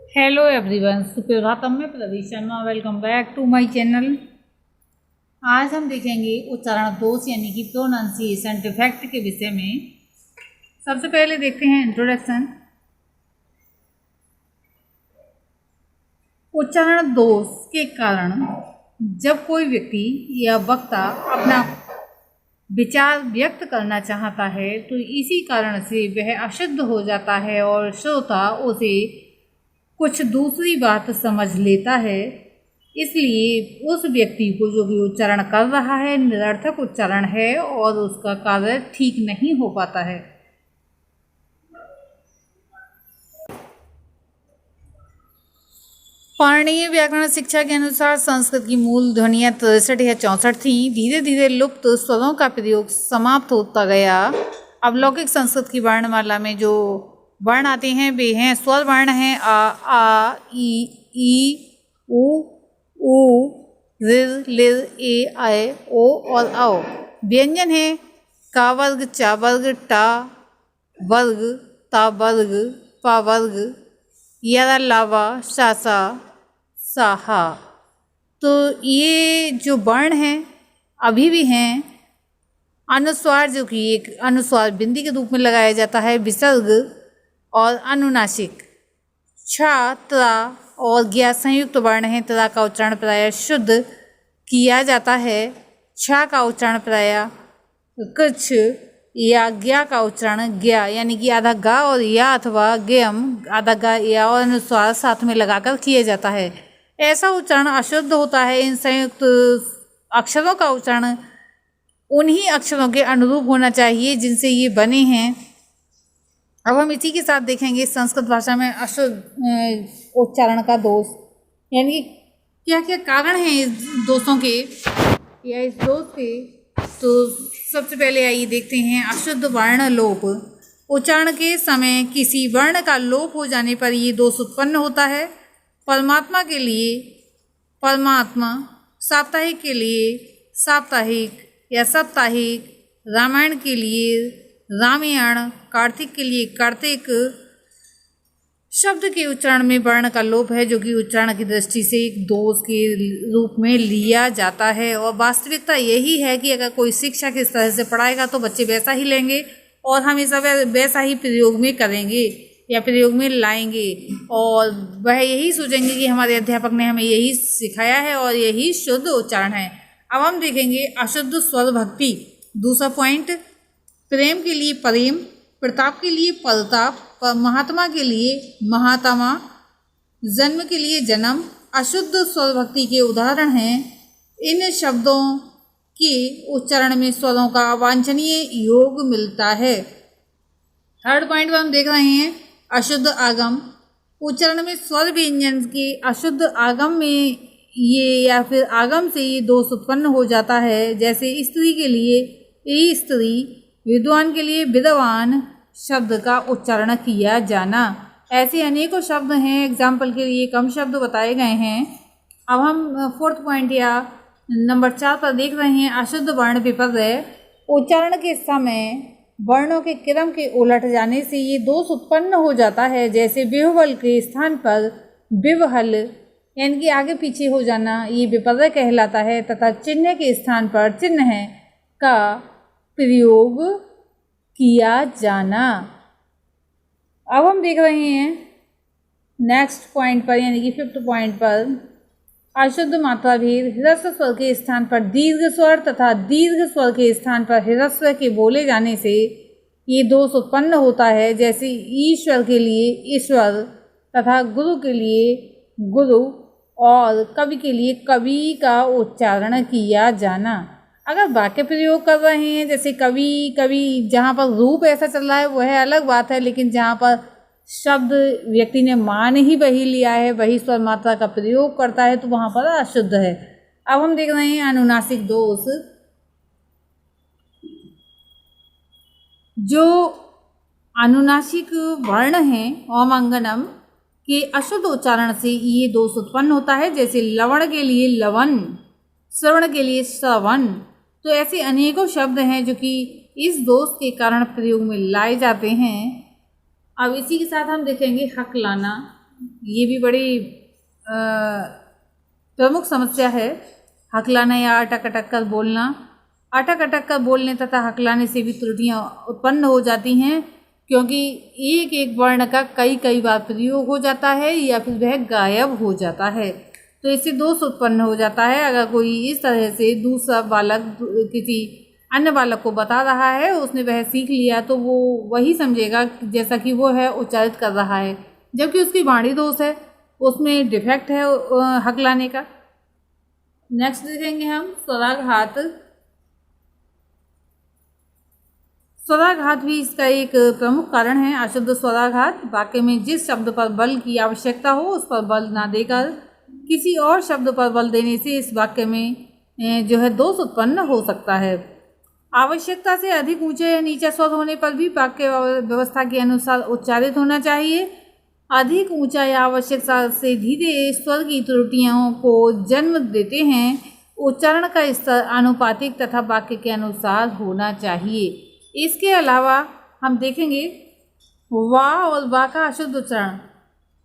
Hello everyone, सुप्रभातम। मैं Pradeep Sharma, welcome back to my channel. आज हम देखेंगे उच्चारण दोष यानी कि प्रोनाउंसिएशन डिफेक्ट के विषय में। सबसे पहले देखते हैं इंट्रोडक्शन। उच्चारण दोष के कारण जब कोई व्यक्ति या वक्ता अपना विचार व्यक्त करना चाहता है तो इसी कारण से वह अशुद्ध हो जाता है और श्रोता उसे कुछ दूसरी बात समझ लेता है। इसलिए उस व्यक्ति को जो भी उच्चारण कर रहा है निरर्थक उच्चारण है और उसका कार्य ठीक नहीं हो पाता है। पाणिनीय व्याकरण शिक्षा के अनुसार संस्कृत की मूल ध्वनियाँ 63 या 64 थी। धीरे धीरे लुप्त स्वरों का प्रयोग समाप्त होता गया। अब लौकिक संस्कृत की वर्णमाला में जो वर्ण आते हैं वे हैं स्वर वर्ण हैं आ ई उ रिर लिर ए आए ओ और औ। व्यंजन है का वर्ग, चा वर्ग, टा वर्ग, ता वर्ग, पा वर्ग, यारा लावा, शासा, साहा। तो ये जो वर्ण हैं अभी भी हैं। अनुस्वार जो कि एक अनुस्वार बिंदी के रूप में लगाया जाता है, विसर्ग और अनुनासिक। छा, त्रा और ज्ञा संयुक्त वर्ण है। त्रा का उच्चारण प्रायः शुद्ध किया जाता है। छा का उच्चारण प्रायः कुछ या ज्ञा का उच्चारण ज्ञा यानी कि आधा गा और या अथवा ज्ञम आधा गा या और अनुस्वार साथ में लगाकर किया जाता है। ऐसा उच्चारण अशुद्ध होता है। इन संयुक्त अक्षरों का उच्चारण उन्हीं अक्षरों के अनुरूप होना चाहिए जिनसे ये बने हैं। अब हम इसी के साथ देखेंगे संस्कृत भाषा में अशुद्ध उच्चारण का दोष यानी कि क्या क्या कारण हैं इस दोषों के या इस दोष के। तो सबसे पहले आइए देखते हैं अशुद्ध वर्ण लोप। उच्चारण के समय किसी वर्ण का लोप हो जाने पर ये दोष उत्पन्न होता है। परमात्मा के लिए परमात्मा, साप्ताहिक के लिए साप्ताहिक या साप्ताहिक, रामायण के लिए रामायण, कार्तिक के लिए कार्तिक। शब्द के उच्चारण में वर्ण का लोप है जो कि उच्चारण की दृष्टि से एक दोष के रूप में लिया जाता है। और वास्तविकता यही है कि अगर कोई शिक्षक इस तरह से पढ़ाएगा तो बच्चे वैसा ही लेंगे और हमेशा वैसा ही प्रयोग में करेंगे या प्रयोग में लाएंगे और वह यही सोचेंगे कि हमारे अध्यापक ने हमें यही सिखाया है और यही शुद्ध उच्चारण है। अब हम देखेंगे अशुद्ध स्वर भक्ति। दूसरा पॉइंट, प्रेम के लिए प्रेम, प्रताप के लिए प्रताप, महात्मा के लिए महात्मा, जन्म के लिए जन्म। अशुद्ध स्वर भक्ति के उदाहरण हैं। इन शब्दों के उच्चारण में स्वरों का अवांछनीय योग मिलता है। थर्ड पॉइंट पर हम देख रहे हैं अशुद्ध आगम। उच्चारण में स्वर व्यंजन के अशुद्ध आगम में ये या फिर आगम से ये दोष उत्पन्न हो जाता है। जैसे स्त्री के लिए स्त्री, विद्वान के लिए विद्वान शब्द का उच्चारण किया जाना। ऐसे अनेकों शब्द हैं। एग्जाम्पल के लिए कम शब्द बताए गए हैं। अब हम फोर्थ पॉइंट या नंबर 4 पर देख रहे हैं अशुद्ध वर्ण विपर्य। उच्चारण के समय वर्णों के क्रम के उलट जाने से ये दोष उत्पन्न हो जाता है। जैसे विह्वल के स्थान पर विवहल यानी कि आगे पीछे हो जाना, ये विपर्य कहलाता है। तथा चिन्ह के स्थान पर चिन्ह का प्रयोग किया जाना। अब हम देख रहे हैं नेक्स्ट पॉइंट पर यानी कि फिफ्थ पॉइंट पर अशुद्ध मात्रा भेद। ह्रस्व स्वर के स्थान पर दीर्घ स्वर तथा दीर्घ स्वर के स्थान पर ह्रस्व के बोले जाने से ये दोष उत्पन्न होता है। जैसे ईश्वर के लिए ईश्वर तथा गुरु के लिए गुरु और कवि के लिए कवि का उच्चारण किया जाना। अगर वाक्य प्रयोग कर रहे हैं जैसे कवि कवि, जहाँ पर रूप ऐसा चल रहा है वह अलग बात है, लेकिन जहाँ पर शब्द व्यक्ति ने मान ही वही लिया है, वही स्वर मात्रा का प्रयोग करता है तो वहाँ पर अशुद्ध है। अब हम देख रहे हैं अनुनासिक दोष। जो अनुनासिक वर्ण हैं ओमंगनम के अशुद्ध उच्चारण से ये दोष उत्पन्न होता है। जैसे लवण के लिए लवन, श्रवण के लिए श्रवण। तो ऐसे अनेकों शब्द हैं जो कि इस दोष के कारण प्रयोग में लाए जाते हैं। अब इसी के साथ हम देखेंगे हकलाना। ये भी बड़ी प्रमुख समस्या है। हकलाना या अटक अटक कर बोलना। अटक अटक कर बोलने तथा हकलाने से भी त्रुटियां उत्पन्न हो जाती हैं, क्योंकि एक एक वर्ण का कई कई बार प्रयोग हो जाता है या फिर वह गायब हो जाता है, तो इससे दोष उत्पन्न हो जाता है। अगर कोई इस तरह से दूसरा बालक किसी अन्य बालक को बता रहा है, उसने वह सीख लिया, तो वो वही समझेगा जैसा कि वो है उच्चारित कर रहा है, जबकि उसकी वाणी दोष है, उसमें डिफेक्ट है हकलाने का। नेक्स्ट देखेंगे हम स्वराघात। स्वराघात भी इसका एक प्रमुख कारण है। अशुद्ध स्वराघात वाक्य में जिस शब्द पर बल की आवश्यकता हो उस पर बल ना देकर किसी और शब्द पर बल देने से इस वाक्य में जो है दोष उत्पन्न हो सकता है। आवश्यकता से अधिक ऊंचे या नीचा स्वर होने पर भी वाक्य व्यवस्था के अनुसार उच्चारित होना चाहिए। अधिक ऊंचा या आवश्यकता से धीरे स्वर की त्रुटियों को जन्म देते हैं। उच्चारण का स्तर आनुपातिक तथा वाक्य के अनुसार होना चाहिए। इसके अलावा हम देखेंगे वा और वा का अशुद्ध उच्चारण।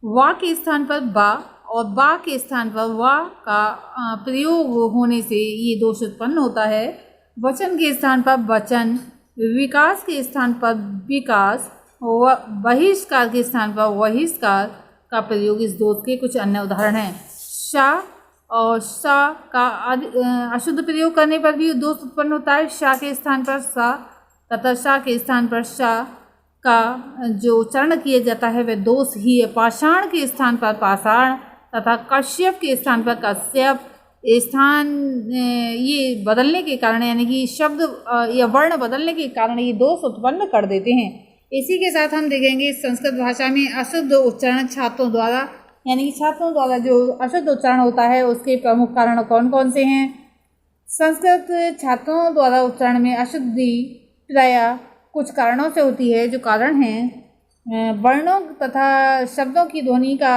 वा के स्थान पर बा और बा के स्थान पर वा का प्रयोग होने से ये दोष उत्पन्न होता है। वचन के स्थान पर वचन, विकास के स्थान पर विकास, बहिष्कार के स्थान पर बहिष्कार का प्रयोग इस दोष के कुछ अन्य उदाहरण हैं। शा और सा का अशुद्ध प्रयोग करने पर भी दोष उत्पन्न होता है। शा के स्थान पर सा तथा शा के स्थान पर शा का जो उच्चारण किया जाता है वह दोष ही है। पाषाण के स्थान पर पाषाण तथा कश्यप के स्थान पर कश्यप स्थान ये बदलने के कारण, यानी कि शब्द या वर्ण बदलने के कारण ये दोष उत्पन्न कर देते हैं। इसी के साथ हम देखेंगे संस्कृत भाषा में अशुद्ध उच्चारण छात्रों द्वारा, यानी कि छात्रों द्वारा जो अशुद्ध उच्चारण होता है उसके प्रमुख कारण कौन कौन से हैं। संस्कृत छात्रों द्वारा उच्चारण में अशुद्धि प्रायः कुछ कारणों से होती है। जो कारण हैं वर्णों तथा शब्दों की ध्वनि का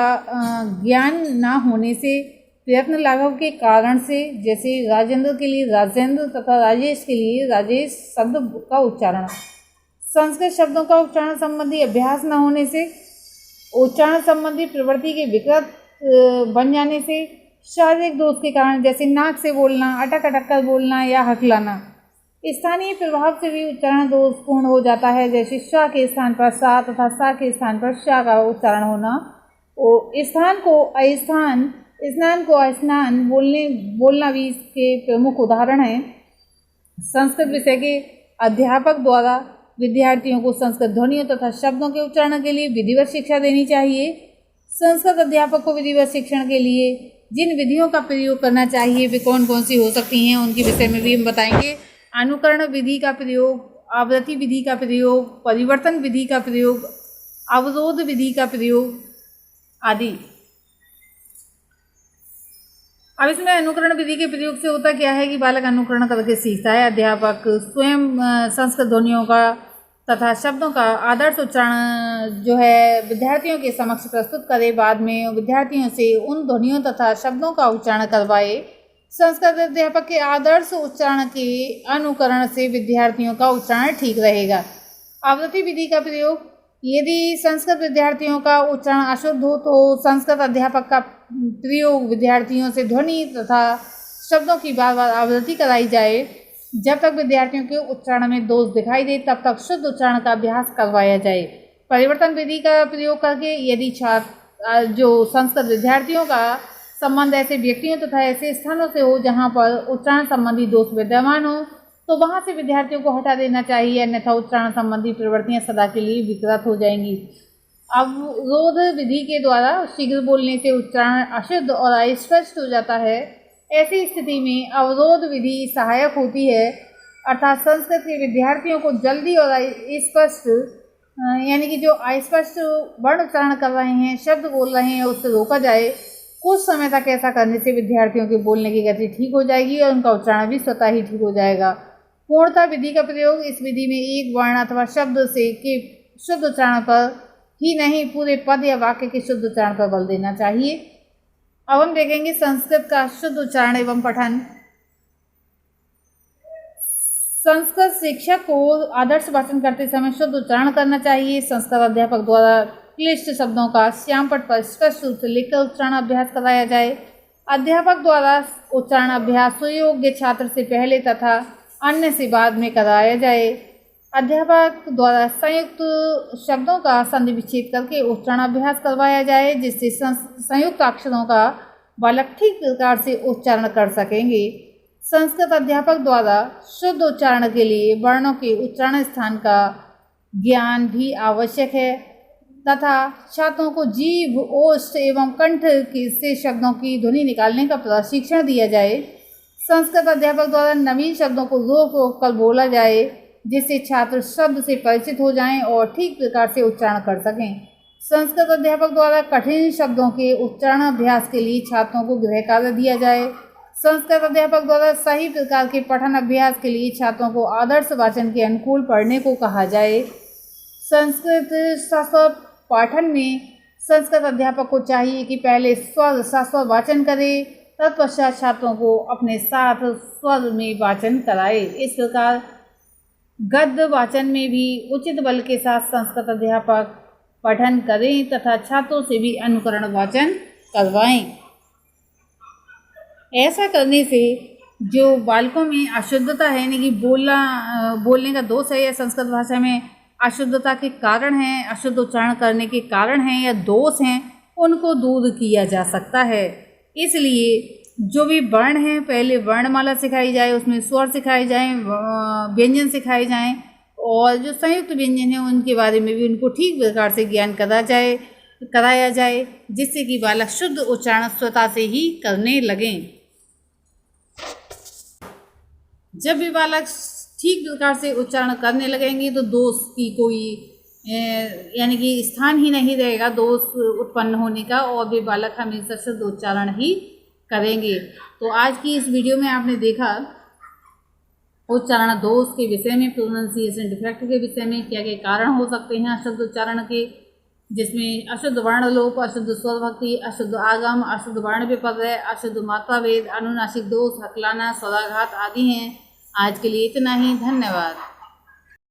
ज्ञान ना होने से, प्रयत्न लाघव के कारण से, जैसे राजेंद्र के लिए राजेंद्र तथा राजेश के लिए राजेश शब्द का उच्चारण। संस्कृत शब्दों का उच्चारण संबंधी अभ्यास न होने से, उच्चारण संबंधी प्रवृत्ति के विकृत बन जाने से, शारीरिक दोष के कारण जैसे नाक से बोलना, अटक अटक कर बोलना या हकलाना। स्थानीय प्रभाव से भी उच्चारण दोषपूर्ण हो जाता है, जैसे श के स्थान पर सा तथा सा के स्थान पर शा का उच्चारण होना। स्थान को अस्थान, स्नान को अस्नान बोलना भी इसके प्रमुख उदाहरण हैं। संस्कृत विषय के अध्यापक द्वारा विद्यार्थियों को संस्कृत ध्वनियों तथा शब्दों के उच्चारण के लिए विधिवत शिक्षा देनी चाहिए। संस्कृत अध्यापक को विधिवत शिक्षण के लिए जिन विधियों का प्रयोग करना चाहिए वे कौन कौन सी हो सकती हैं उनके विषय में भी हम बताएंगे। अनुकरण विधि का प्रयोग, आवृत्ति विधि का प्रयोग, परिवर्तन विधि का प्रयोग, अवरोध विधि का प्रयोग आदि। अब इसमें अनुकरण विधि के प्रयोग से होता क्या है कि बालक अनुकरण करके सीखता है। अध्यापक स्वयं संस्कृत ध्वनियों का तथा शब्दों का आदर्श उच्चारण जो है विद्यार्थियों के समक्ष प्रस्तुत करे, बाद में विद्यार्थियों से उन ध्वनियों तथा शब्दों का उच्चारण करवाए। संस्कृत अध्यापक के आदर्श उच्चारण के अनुकरण से विद्यार्थियों का उच्चारण ठीक रहेगा। आवृत्ति विधि का प्रयोग, यदि संस्कृत विद्यार्थियों का उच्चारण अशुद्ध हो तो संस्कृत अध्यापक का प्रयोग विद्यार्थियों से ध्वनि तथा शब्दों की बार बार आवृत्ति कराई जाए। जब तक विद्यार्थियों के उच्चारण में दोष दिखाई दे तब तक शुद्ध उच्चारण का अभ्यास करवाया जाए। परिवर्तन विधि का प्रयोग करके यदि छात्र जो संस्कृत विद्यार्थियों का संबंध ऐसे व्यक्तियों तथा ऐसे स्थानों से हो जहाँ पर उच्चारण संबंधी दोष विद्यमान हो तो वहाँ से विद्यार्थियों को हटा देना चाहिए, अन्यथा उच्चारण संबंधी प्रवृत्तियाँ सदा के लिए विकृत हो जाएंगी। अवरोध विधि के द्वारा शीघ्र बोलने से उच्चारण अशुद्ध और अस्पष्ट हो जाता है। ऐसी स्थिति में अवरोध विधि सहायक होती है, अर्थात संस्कृत के विद्यार्थियों को जल्दी और स्पष्ट, यानी कि जो अस्पष्ट वर्ण उच्चारण कर रहे हैं, शब्द बोल रहे हैं, उससे रोका जाए। कुछ समय तक ऐसा करने से विद्यार्थियों के बोलने की गति ठीक हो जाएगी और उनका उच्चारण भी स्वतः ही ठीक हो जाएगा। पूर्णता विधि का प्रयोग, इस विधि में एक वर्ण अथवा शब्द से के शुद्ध उच्चारण पर ही नहीं पूरे पद या वाक्य के शुद्ध उच्चारण पर बल देना चाहिए। अब हम देखेंगे संस्कृत का शुद्ध उच्चारण एवं पठन। संस्कृत शिक्षक को आदर्श भाषण करते समय शुद्ध उच्चारण करना चाहिए। संस्कृत अध्यापक द्वारा क्लिष्ट शब्दों का श्यामपट्ट पर स्पष्ट रूप से लिखकर उच्चारण अभ्यास कराया जाए। अध्यापक द्वारा उच्चारण अभ्यास सुयोग्य छात्र से पहले तथा अन्य से बाद में कराया जाए। अध्यापक द्वारा संयुक्त शब्दों का संधि विच्छेद करके उच्चारण अभ्यास करवाया जाए, जिससे संयुक्त अक्षरों का बालक ठीक प्रकार से उच्चारण कर सकेंगे। संस्कृत अध्यापक द्वारा शुद्ध उच्चारण के लिए वर्णों के उच्चारण स्थान का ज्ञान भी आवश्यक है तथा छात्रों को जीभ, ओष्ठ एवं कंठ से शब्दों की ध्वनि निकालने का प्रशिक्षण दिया जाए। संस्कृत अध्यापक द्वारा नवीन शब्दों को रोक रोक कर बोला जाए, जिससे छात्र शब्द से परिचित हो जाएं और ठीक प्रकार से उच्चारण कर सकें। संस्कृत अध्यापक द्वारा कठिन शब्दों के उच्चारण अभ्यास के लिए छात्रों को गृह कार्य दिया जाए। संस्कृत अध्यापक द्वारा सही प्रकार के पठन अभ्यास के लिए छात्रों को आदर्श वाचन के अनुकूल पढ़ने को कहा जाए। संस्कृत शास्त्र पाठन में संस्कृत अध्यापक को चाहिए कि पहले स्वर शास्त्र वाचन करे, तत्पश्चात छात्रों को अपने साथ स्वर में वाचन कराए। इस प्रकार गद्य वाचन में भी उचित बल के साथ संस्कृत अध्यापक पठन करें तथा छात्रों से भी अनुकरण वाचन करवाएं। ऐसा करने से जो बालकों में अशुद्धता है, यानी कि बोलने का दोष है या संस्कृत भाषा में अशुद्धता के कारण हैं, अशुद्ध उच्चारण करने के कारण हैं या दोष हैं, उनको दूर किया जा सकता है। इसलिए जो भी वर्ण हैं, पहले वर्णमाला सिखाई जाए, उसमें स्वर सिखाए जाएं, व्यंजन सिखाए जाएं और जो संयुक्त व्यंजन हैं उनके बारे में भी उनको ठीक प्रकार से ज्ञान कराया जाए, जिससे कि बालक शुद्ध उच्चारण स्वतः से ही करने लगें। जब भी बालक ठीक प्रकार से उच्चारण करने लगेंगे तो दोष की कोई यानी कि स्थान ही नहीं रहेगा दोष उत्पन्न होने का, और वे बालक हमेशा शुद्ध उच्चारण ही करेंगे। तो आज की इस वीडियो में आपने देखा उच्चारण दोष के विषय में, प्रोनाउंसिएशन डिफेक्ट के विषय में क्या क्या कारण हो सकते हैं अशुद्ध उच्चारण के, जिसमें अशुद्ध वर्ण लोप, अशुद्ध स्वर भक्ति, अशुद्ध आगम, अशुद्ध वर्ण विपर्य, अशुद्ध मात्रा भेद, अनुनासिक दोष, हकलाना, स्वराघात आदि हैं। आज के लिए इतना ही। धन्यवाद।